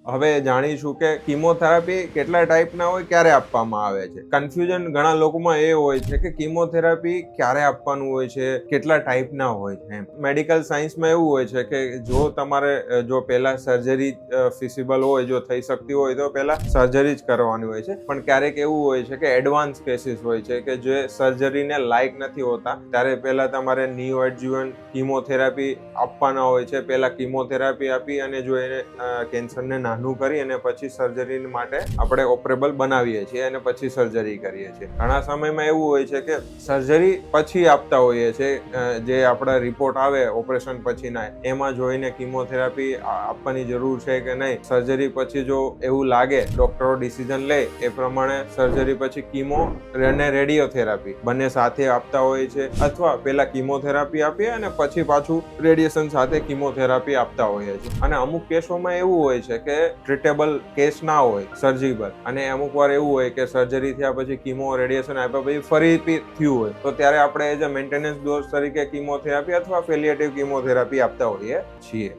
હવે જાણીશું કે કિમોથેરાપી કેટલા ટાઈપના હોય, ક્યારે આપવામાં આવે છે. કન્ફ્યુઝન ઘણા લોકોમાં એ હોય છે કે કિમોથેરાપી ક્યારે આપવાનું હોય છે, કેટલા ટાઈપના હોય છે. મેડિકલ સાયન્સમાં એવું હોય છે કે જો તમારે જો પહેલા સર્જરી ફિઝિબલ હોય, જો થઈ શકતી હોય તો પહેલા સર્જરી જ કરવાની હોય છે. પણ ક્યારેક એવું હોય છે કે એડવાન્સ કેસીસ હોય છે કે જે સર્જરીને લાયક નથી હોતા, ત્યારે પહેલા તમારે નિયોએડજ્યુવન્ટ કિમોથેરાપી આપવાના હોય છે. પહેલા કિમોથેરાપી આપી અને જો એને કેન્સરને નાનું કરી અને પછી સર્જરી માટે આપણે ઓપરેબલ બનાવીએ છીએ અને પછી સર્જરી કરીએ છીએ. ઘણા સમયમાં એવું હોય છે કે સર્જરી પછી આપતા હોઈએ છીએ, જે આપણા રિપોર્ટ આવે ઓપરેશન પછીના એમાં જોઈને કિમોથેરાપી આપવાની જરૂર છે કે નહીં. સર્જરી પછી જો એવું લાગે, ડોક્ટરો ડિસિઝન લે એ પ્રમાણે સર્જરી પછી કિમો અને રેડિયોથેરાપી બંને સાથે આપતા હોય છે, અથવા પહેલા કિમોથેરાપી આપીએ અને પછી પાછું રેડિયેશન સાથે કિમોથેરાપી આપતા હોઈએ છીએ. અને અમુક કેસોમાં એવું હોય છે કે ટ્રીટેબલ કેસ ના હોય સર્જિબલ, અને અમુક વાર એવું હોય કે સર્જરી થયા પછી કિમો રેડિયેશન આપ્યા પછી ફરી થયું હોય, તો ત્યારે આપણે એઝ અ મેન્ટેનન્સ ડોઝ તરીકે કિમોથેરાપી અથવા પેલિએટિવ કિમોથેરાપી આપતા હોઈએ છીએ.